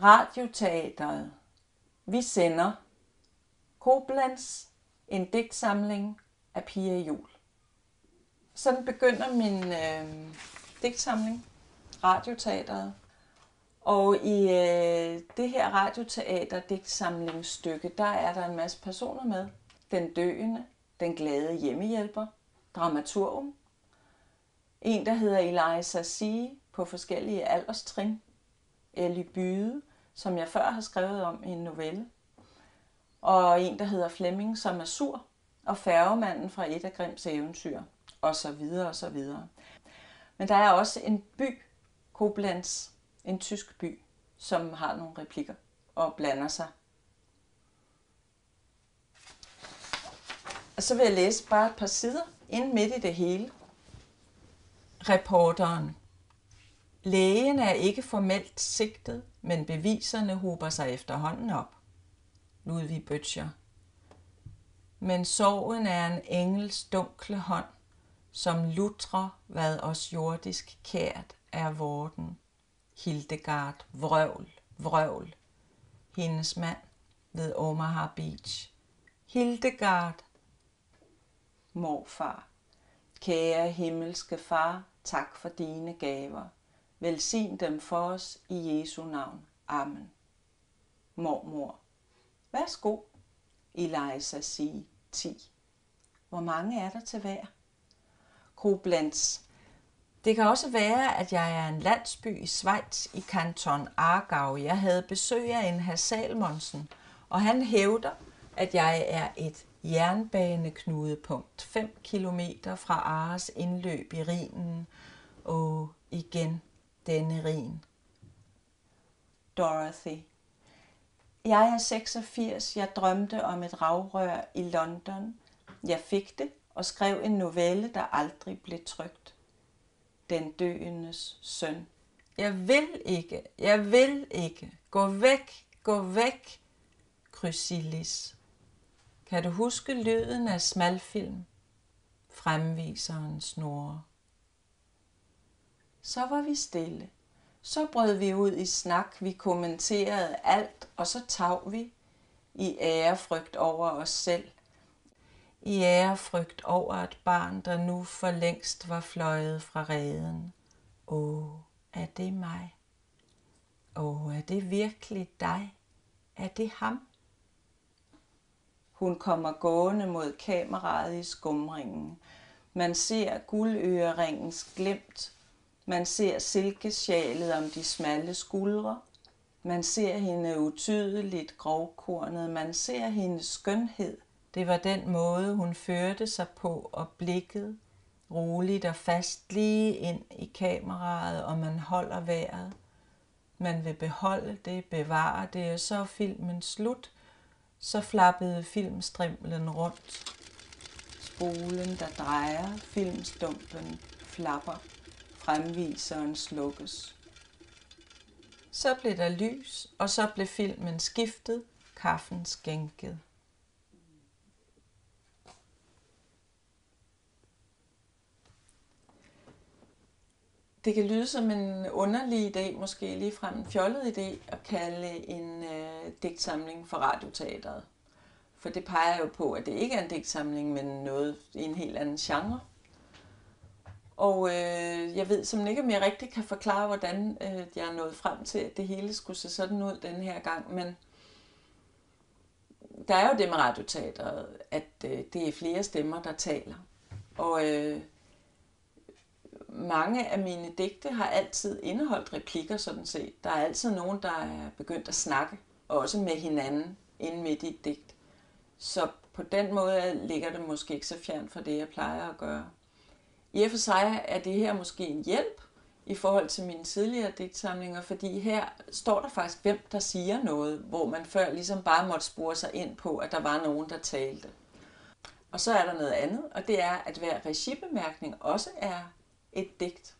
Radioteatret. Vi sender Koblenz, en digtsamling af Pia Juul. Sådan begynder min digtsamling, Radioteatret. Og i det her radioteater-digtsamlingsstykke, der er der en masse personer med. Den døende, den glade hjemmehjælper, dramaturgen, en, der hedder Eliza C. på forskellige alderstrin, Elly Byde, som jeg før har skrevet om i en novelle, og en, der hedder Flemming, som er sur, og færgemanden fra et af Grimms eventyr, og så videre og så videre. Men der er også en by, Koblenz, en tysk by, som har nogle replikker og blander sig. Og så vil jeg læse bare et par sider ind midt i det hele. Reporteren. Lægen er ikke formelt sigtet, men beviserne hober sig efterhånden op. Ludvig Bøtcher. Men sorgen er en engels dunkle hånd, som lutrer, hvad os jordisk kært er vorten. Hildegard, vrøvl, vrøvl. Hendes mand ved Omaha Beach. Hildegard. Morfar. Kære himmelske far, tak for dine gaver. Velsign dem for os i Jesu navn. Amen. Mormor. Værsgo. Eliza C. 10. Hvor mange er der til hver? Koblenz. Det kan også være, at jeg er en landsby i Schweiz i kanton Aargau. Jeg havde besøg af en hr. Salmonsen, og han hævder, at jeg er et jernbaneknudepunkt 5 kilometer fra Ares indløb i Rhinen. Og igen denne Rhin. Dorothy. Jeg er 86. Jeg drømte om et ravrør i London. Jeg fik det og skrev en novelle, der aldrig blev trykt. Den døendes søn. Jeg vil ikke. Gå væk. Chrysilis. Kan du huske lyden af smalfilm? Fremviseren snurrer. Så var vi stille. Så brød vi ud i snak, vi kommenterede alt, og så tav vi i ærefrygt over os selv. I ærefrygt over et barn, der nu for længst var fløjet fra reden. Er det mig? Er det virkelig dig? Er det ham? Hun kommer gående mod kameraet i skumringen. Man ser guldøreringens glimt. Man ser silkesjalet om de smalle skuldre. Man ser hende utydeligt grovkornet. Man ser hendes skønhed. Det var den måde, hun førte sig på og blikket roligt og fast lige ind i kameraet, og man holder vejret. Man vil beholde det, bevare det, og så er filmen slut. Så flappede filmstrimlen rundt. Spolen, der drejer, filmstumpen flapper. Fremviseren slukkes. Så blev der lys, og så blev filmen skiftet, kaffen skænket. Det kan lyde som en underlig idé, måske ligefrem en fjollet idé, at kalde en digtsamling for Radioteatret. For det peger jo på, at det ikke er en digtsamling, men noget i en helt anden genre. Og jeg ved simpelthen ikke, om jeg rigtig kan forklare, hvordan jeg er nået frem til, at det hele skulle se sådan ud den her gang. Men der er jo det med Radioteatret, at det er flere stemmer, der taler. Og mange af mine digte har altid indeholdt replikker, sådan set. Der er altid nogen, der er begyndt at snakke, også med hinanden, inde midt i et digt. Så på den måde ligger det måske ikke så fjernt fra det, jeg plejer at gøre. I og for sig er det her måske en hjælp i forhold til mine tidligere digtsamlinger, fordi her står der faktisk, hvem der siger noget, hvor man før ligesom bare måtte spore sig ind på, at der var nogen, der talte. Og så er der noget andet, og det er, at hver regibemærkning også er et digt.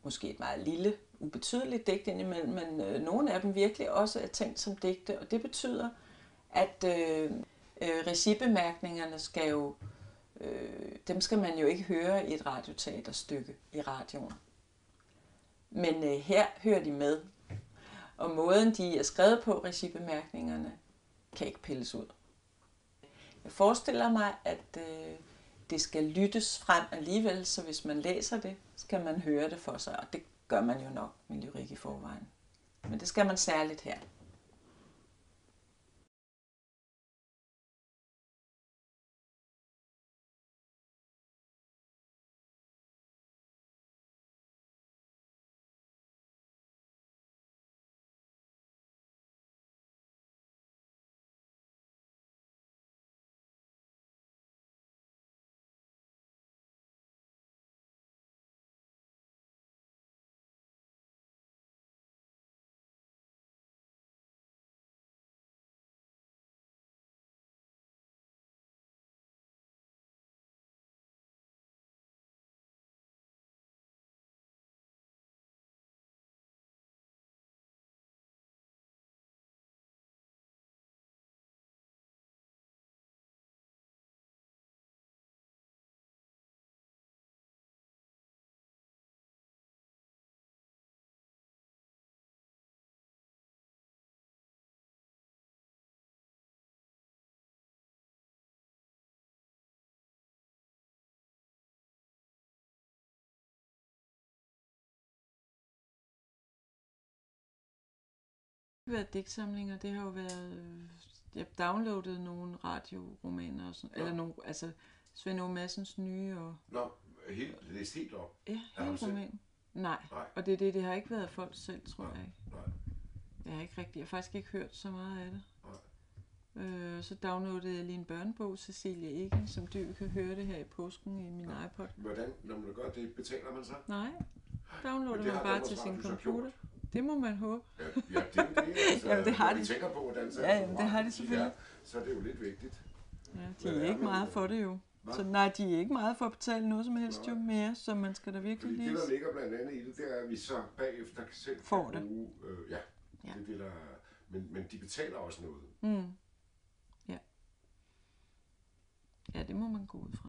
Måske et meget lille, ubetydeligt digt indimellem, men nogle af dem virkelig også er tænkt som digte, og det betyder, at regibemærkningerne skal jo dem skal man jo ikke høre i et radioteaterstykke i radioen. Men her hører de med. Og måden, de er skrevet på, regibemærkningerne, kan ikke pilles ud. Jeg forestiller mig, at det skal lyttes frem alligevel, så hvis man læser det, skal man høre det for sig, og det gør man jo nok med lyrik i forvejen. Men det skal man særligt her. Det har været digtsamlinger, det har jo været, jeg downloadede nogle radioromaner og sådan, eller nogle, altså Svend Åge Madsens nye og... Nå, læst helt op? Ja, hele romanen. Nej, og det har ikke været folk selv, tror jeg ikke. Nej. Jeg har faktisk ikke hørt så meget af det. Så downloadede jeg lige en børnebog, Cecilie Egen, som du kan høre det her i påsken i min iPod. Hvordan, når man gør det, betaler man så? Nej, downloader man bare til sin computer. Det må man håbe. Ja, det er jo det. Altså, jamen, det har de. tænker på, hvordan det har de selvfølgelig. Så er det jo lidt vigtigt. Ja, de er ikke meget for det jo. Så nej, de er ikke meget for at betale noget som helst jo mere, så man skal da virkelig lige... Det, der ligger blandt andet i det, det er, at vi så bagefter selv kan bruge... Det er det, der... Men de betaler også noget. Ja, det må man gå ud fra.